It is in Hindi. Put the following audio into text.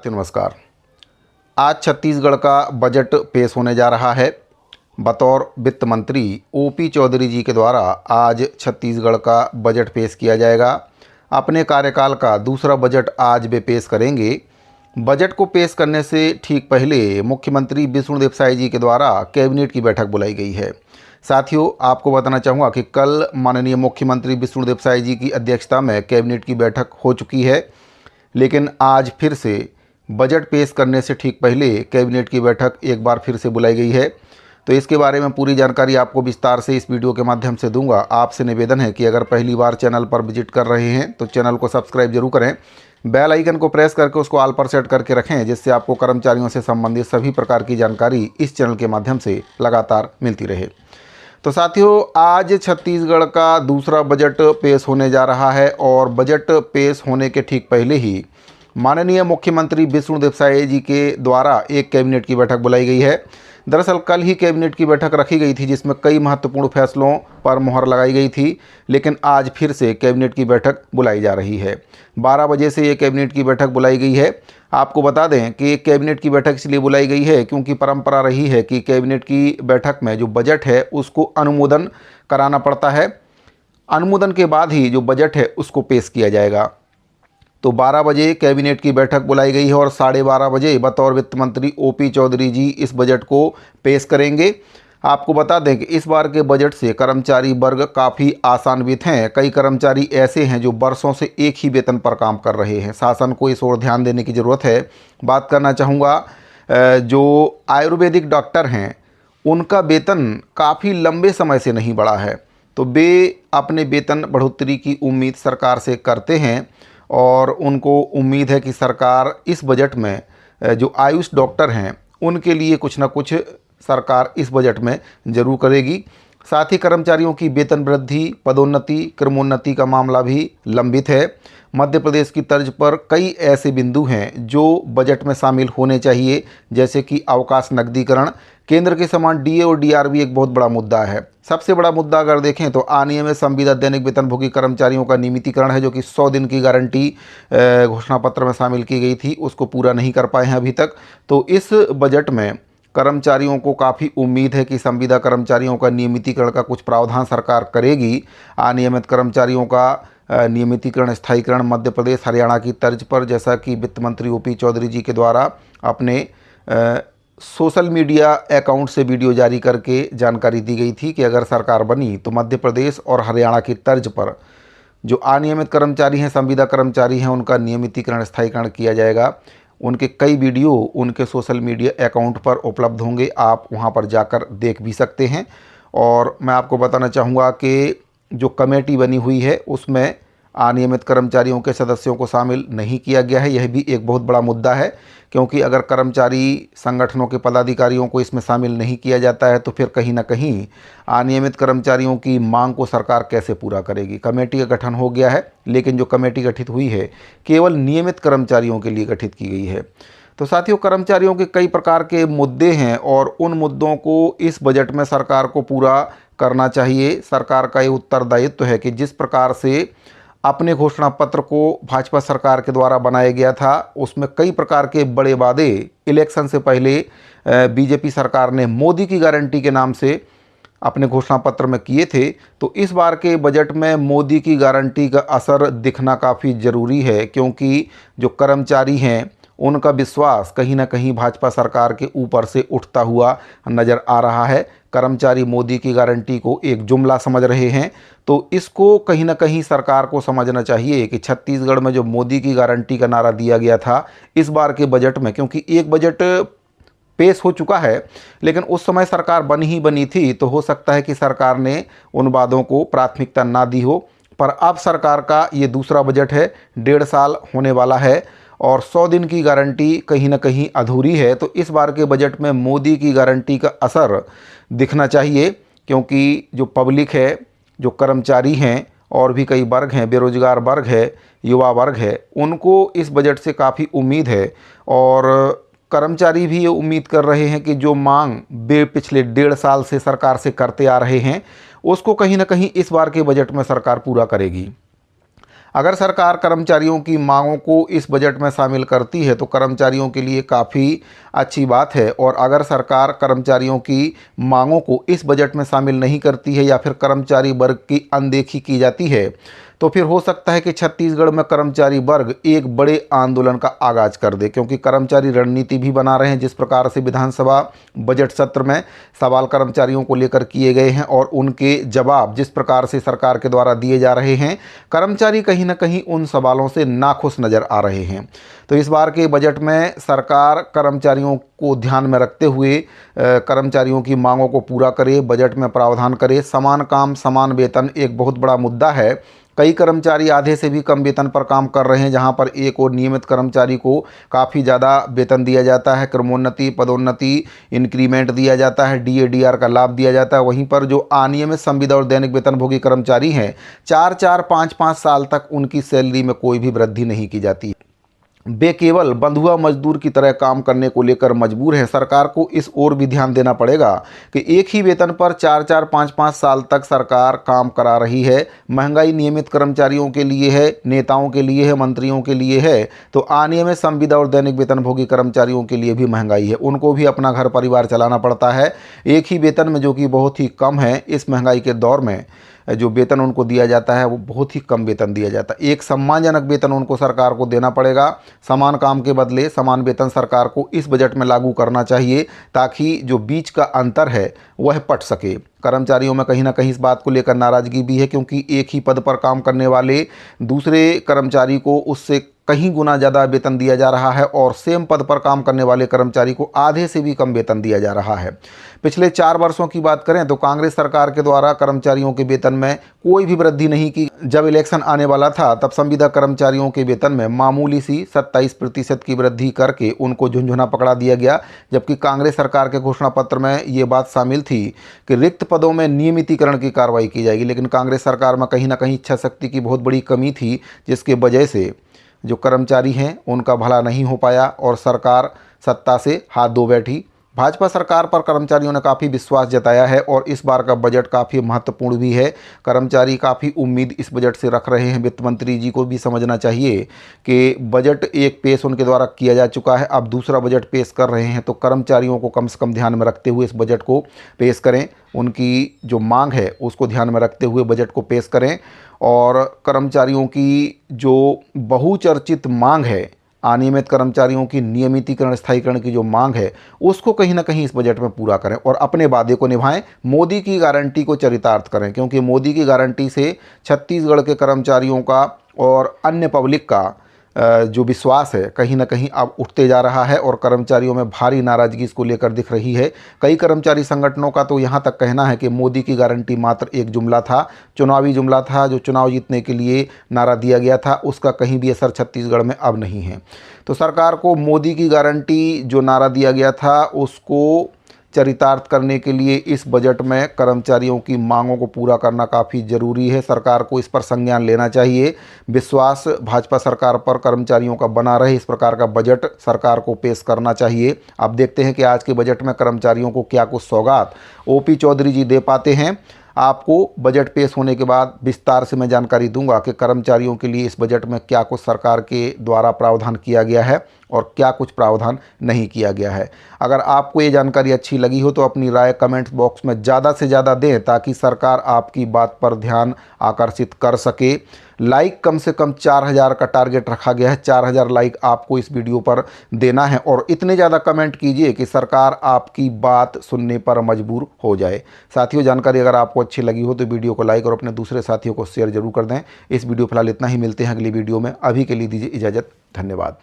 साथियों नमस्कार। आज छत्तीसगढ़ का बजट पेश होने जा रहा है। बतौर वित्त मंत्री ओपी चौधरी जी के द्वारा आज छत्तीसगढ़ का बजट पेश किया जाएगा। अपने कार्यकाल का दूसरा बजट आज वे पेश करेंगे। बजट को पेश करने से ठीक पहले मुख्यमंत्री विष्णुदेव साय जी के द्वारा कैबिनेट की बैठक बुलाई गई है। साथियों, आपको बताना चाहूँगा कि कल माननीय मुख्यमंत्री विष्णुदेव साय जी की अध्यक्षता में कैबिनेट की बैठक हो चुकी है, लेकिन आज फिर से बजट पेश करने से ठीक पहले कैबिनेट की बैठक एक बार फिर से बुलाई गई है। तो इसके बारे में पूरी जानकारी आपको विस्तार से इस वीडियो के माध्यम से दूंगा। आपसे निवेदन है कि अगर पहली बार चैनल पर विजिट कर रहे हैं तो चैनल को सब्सक्राइब जरूर करें, बेल आइकन को प्रेस करके उसको ऑल पर सेट करके रखें, जिससे आपको कर्मचारियों से संबंधित सभी प्रकार की जानकारी इस चैनल के माध्यम से लगातार मिलती रहे। तो साथियों, आज छत्तीसगढ़ का दूसरा बजट पेश होने जा रहा है और बजट पेश होने के ठीक पहले ही माननीय मुख्यमंत्री विष्णुदेव साय जी के द्वारा एक कैबिनेट की बैठक बुलाई गई है। दरअसल कल ही कैबिनेट की बैठक रखी गई थी, जिसमें कई महत्वपूर्ण फैसलों पर मुहर लगाई गई थी, लेकिन आज फिर से कैबिनेट की बैठक बुलाई जा रही है। 12 बजे से ये कैबिनेट की बैठक बुलाई गई है। आपको बता दें कि कैबिनेट की बैठक इसलिए बुलाई गई है क्योंकि परंपरा रही है कि कैबिनेट की बैठक में जो बजट है उसको अनुमोदन कराना पड़ता है। अनुमोदन के बाद ही जो बजट है उसको पेश किया जाएगा। तो 12 बजे कैबिनेट की बैठक बुलाई गई है और 12:30 बजे बतौर वित्त मंत्री ओपी चौधरी जी इस बजट को पेश करेंगे। आपको बता दें कि इस बार के बजट से कर्मचारी वर्ग काफ़ी आशान्वित हैं। कई कर्मचारी ऐसे हैं जो वर्षों से एक ही वेतन पर काम कर रहे हैं। शासन को इस ओर ध्यान देने की ज़रूरत है। बात करना चाहूँगा, जो आयुर्वेदिक डॉक्टर हैं उनका वेतन काफ़ी लंबे समय से नहीं बढ़ा है, तो वे अपने वेतन बढ़ोतरी की उम्मीद सरकार से करते हैं और उनको उम्मीद है कि सरकार इस बजट में जो आयुष डॉक्टर हैं उनके लिए कुछ ना कुछ सरकार इस बजट में ज़रूर करेगी। साथ ही कर्मचारियों की वेतन वृद्धि, पदोन्नति, क्रमोन्नति का मामला भी लंबित है। मध्य प्रदेश की तर्ज पर कई ऐसे बिंदु हैं जो बजट में शामिल होने चाहिए, जैसे कि अवकाश नकदीकरण। केंद्र के समान डीए और डीआरवी एक बहुत बड़ा मुद्दा है। सबसे बड़ा मुद्दा अगर देखें तो अनियमित संविदा दैनिक वेतनभोगी कर्मचारियों का नियमितीकरण है, जो कि 100 दिन की गारंटी घोषणा पत्र में शामिल की गई थी, उसको पूरा नहीं कर पाए हैं अभी तक। तो इस बजट में कर्मचारियों को काफ़ी उम्मीद है कि संविदा कर्मचारियों का नियमितीकरण का कुछ प्रावधान सरकार करेगी। अनियमित कर्मचारियों का नियमितीकरण, स्थायीकरण मध्य प्रदेश हरियाणा की तर्ज पर, जैसा कि वित्त मंत्री ओपी चौधरी जी के द्वारा अपने सोशल मीडिया अकाउंट से वीडियो जारी करके जानकारी दी गई थी कि अगर सरकार बनी तो मध्य प्रदेश और हरियाणा की तर्ज पर जो अनियमित कर्मचारी हैं, संविदा कर्मचारी हैं, उनका नियमितीकरण, स्थायीकरण किया जाएगा। उनके कई वीडियो उनके सोशल मीडिया अकाउंट पर उपलब्ध होंगे, आप वहां पर जाकर देख भी सकते हैं। और मैं आपको बताना चाहूँगा कि जो कमेटी बनी हुई है उसमें अनियमित कर्मचारियों के सदस्यों को शामिल नहीं किया गया है। यह भी एक बहुत बड़ा मुद्दा है, क्योंकि अगर कर्मचारी संगठनों के पदाधिकारियों को इसमें शामिल नहीं किया जाता है तो फिर कहीं ना कहीं अनियमित कर्मचारियों की मांग को सरकार कैसे पूरा करेगी। कमेटी का गठन हो गया है, लेकिन जो कमेटी गठित हुई है केवल नियमित कर्मचारियों के लिए गठित की गई है। तो साथियों, कर्मचारियों के कई प्रकार के मुद्दे हैं और उन मुद्दों को इस बजट में सरकार को पूरा करना चाहिए। सरकार का ये उत्तरदायित्व है कि जिस प्रकार से अपने घोषणा पत्र को भाजपा सरकार के द्वारा बनाया गया था, उसमें कई प्रकार के बड़े वादे इलेक्शन से पहले बीजेपी सरकार ने मोदी की गारंटी के नाम से अपने घोषणा पत्र में किए थे। तो इस बार के बजट में मोदी की गारंटी का असर दिखना काफ़ी ज़रूरी है, क्योंकि जो कर्मचारी हैं उनका विश्वास कहीं ना कहीं भाजपा सरकार के ऊपर से उठता हुआ नज़र आ रहा है। कर्मचारी मोदी की गारंटी को एक जुमला समझ रहे हैं, तो इसको कहीं ना कहीं सरकार को समझना चाहिए कि छत्तीसगढ़ में जो मोदी की गारंटी का नारा दिया गया था इस बार के बजट में, क्योंकि एक बजट पेश हो चुका है लेकिन उस समय सरकार बनी थी, तो हो सकता है कि सरकार ने उन वादों को प्राथमिकता ना दी हो। पर अब सरकार का ये दूसरा बजट है, 1.5 साल होने वाला है और 100 दिन की गारंटी कहीं ना कहीं अधूरी है। तो इस बार के बजट में मोदी की गारंटी का असर दिखना चाहिए, क्योंकि जो पब्लिक है, जो कर्मचारी हैं और भी कई वर्ग हैं, बेरोजगार वर्ग है, युवा वर्ग है, उनको इस बजट से काफ़ी उम्मीद है। और कर्मचारी भी ये उम्मीद कर रहे हैं कि जो मांग वे पिछले 1.5 साल से सरकार से करते आ रहे हैं उसको कहीं ना कहीं इस बार के बजट में सरकार पूरा करेगी। अगर सरकार कर्मचारियों की मांगों को इस बजट में शामिल करती है तो कर्मचारियों के लिए काफ़ी अच्छी बात है, और अगर सरकार कर्मचारियों की मांगों को इस बजट में शामिल नहीं करती है या फिर कर्मचारी वर्ग की अनदेखी की जाती है तो फिर हो सकता है कि छत्तीसगढ़ में कर्मचारी वर्ग एक बड़े आंदोलन का आगाज कर दे, क्योंकि कर्मचारी रणनीति भी बना रहे हैं। जिस प्रकार से विधानसभा बजट सत्र में सवाल कर्मचारियों को लेकर किए गए हैं और उनके जवाब जिस प्रकार से सरकार के द्वारा दिए जा रहे हैं, कर्मचारी कहीं ना कहीं उन सवालों से नाखुश नज़र आ रहे हैं। तो इस बार के बजट में सरकार कर्मचारियों को ध्यान में रखते हुए कर्मचारियों की मांगों को पूरा करे, बजट में प्रावधान करे। समान काम समान वेतन एक बहुत बड़ा मुद्दा है। कई कर्मचारी आधे से भी कम वेतन पर काम कर रहे हैं, जहां पर एक और नियमित कर्मचारी को काफ़ी ज़्यादा वेतन दिया जाता है, क्रमोन्नति, पदोन्नति, इंक्रीमेंट दिया जाता है, डीएडीआर का लाभ दिया जाता है। वहीं पर जो अनियमित संविदा और दैनिक वेतनभोगी कर्मचारी हैं, 4-4, 5-5 साल तक उनकी सैलरी में कोई भी वृद्धि नहीं की जाती। वे केवल बंधुआ मजदूर की तरह काम करने को लेकर मजबूर हैं। सरकार को इस ओर भी ध्यान देना पड़ेगा कि एक ही वेतन पर 4-4, 5-5 साल तक सरकार काम करा रही है। महंगाई नियमित कर्मचारियों के लिए है, नेताओं के लिए है, मंत्रियों के लिए है, तो अनियमित संविदा और दैनिक वेतनभोगी कर्मचारियों के लिए भी महंगाई है। उनको भी अपना घर परिवार चलाना पड़ता है एक ही वेतन में, जो कि बहुत ही कम है। इस महंगाई के दौर में जो वेतन उनको दिया जाता है वो बहुत ही कम वेतन दिया जाता है। एक सम्मानजनक वेतन उनको सरकार को देना पड़ेगा। समान काम के बदले समान वेतन सरकार को इस बजट में लागू करना चाहिए, ताकि जो बीच का अंतर है वह पट सके। कर्मचारियों में कहीं ना कहीं इस बात को लेकर नाराज़गी भी है, क्योंकि एक ही पद पर काम करने वाले दूसरे कर्मचारी को उससे कहीं गुना ज़्यादा वेतन दिया जा रहा है और सेम पद पर काम करने वाले कर्मचारी को आधे से भी कम वेतन दिया जा रहा है। पिछले 4 वर्षों की बात करें तो कांग्रेस सरकार के द्वारा कर्मचारियों के वेतन में कोई भी वृद्धि नहीं की। जब इलेक्शन आने वाला था तब संविदा कर्मचारियों के वेतन में मामूली सी 27% की वृद्धि करके उनको झुंझुना पकड़ा दिया गया, जबकि कांग्रेस सरकार के घोषणा पत्र में ये बात शामिल थी कि रिक्त पदों में नियमितीकरण की कार्रवाई की जाएगी। लेकिन कांग्रेस सरकार में कहीं ना कहीं इच्छा शक्ति की बहुत बड़ी कमी थी, जिसके वजह से जो कर्मचारी हैं उनका भला नहीं हो पाया और सरकार सत्ता से हाथ धो बैठी। भाजपा सरकार पर कर्मचारियों ने काफ़ी विश्वास जताया है और इस बार का बजट काफ़ी महत्वपूर्ण भी है। कर्मचारी काफ़ी उम्मीद इस बजट से रख रहे हैं। वित्त मंत्री जी को भी समझना चाहिए कि बजट एक पेश उनके द्वारा किया जा चुका है, अब दूसरा बजट पेश कर रहे हैं, तो कर्मचारियों को कम से कम ध्यान में रखते हुए इस बजट को पेश करें। उनकी जो मांग है उसको ध्यान में रखते हुए बजट को पेश करें और कर्मचारियों की जो बहुचर्चित मांग है, अनियमित कर्मचारियों की नियमितीकरण, स्थायीकरण की जो मांग है, उसको कहीं ना कहीं इस बजट में पूरा करें और अपने वादे को निभाएं। मोदी की गारंटी को चरितार्थ करें, क्योंकि मोदी की गारंटी से छत्तीसगढ़ के कर्मचारियों का और अन्य पब्लिक का जो विश्वास है कहीं ना कहीं अब उठते जा रहा है और कर्मचारियों में भारी नाराज़गी इसको लेकर दिख रही है। कई कर्मचारी संगठनों का तो यहाँ तक कहना है कि मोदी की गारंटी मात्र एक जुमला था, चुनावी जुमला था, जो चुनाव जीतने के लिए नारा दिया गया था, उसका कहीं भी असर छत्तीसगढ़ में अब नहीं है। तो सरकार को मोदी की गारंटी जो नारा दिया गया था उसको चरितार्थ करने के लिए इस बजट में कर्मचारियों की मांगों को पूरा करना काफ़ी ज़रूरी है। सरकार को इस पर संज्ञान लेना चाहिए। विश्वास भाजपा सरकार पर कर्मचारियों का बना रहे, इस प्रकार का बजट सरकार को पेश करना चाहिए। अब देखते हैं कि आज के बजट में कर्मचारियों को क्या कुछ सौगात ओपी चौधरी जी दे पाते हैं। आपको बजट पेश होने के बाद विस्तार से मैं जानकारी दूंगा कि कर्मचारियों के लिए इस बजट में क्या कुछ सरकार के द्वारा प्रावधान किया गया है और क्या कुछ प्रावधान नहीं किया गया है। अगर आपको ये जानकारी अच्छी लगी हो तो अपनी राय कमेंट बॉक्स में ज़्यादा से ज़्यादा दें, ताकि सरकार आपकी बात पर ध्यान आकर्षित कर सके। लाइक कम से कम 4000 का टारगेट रखा गया है। 4000 लाइक आपको इस वीडियो पर देना है और इतने ज़्यादा कमेंट कीजिए कि सरकार आपकी बात सुनने पर मजबूर हो जाए। साथियों, जानकारी अगर आपको अच्छी लगी हो तो वीडियो को लाइक और अपने दूसरे साथियों को शेयर जरूर कर दें। इस वीडियो फिलहाल इतना ही, मिलते हैं अगली वीडियो में। अभी के लिए दीजिए इजाज़त। धन्यवाद।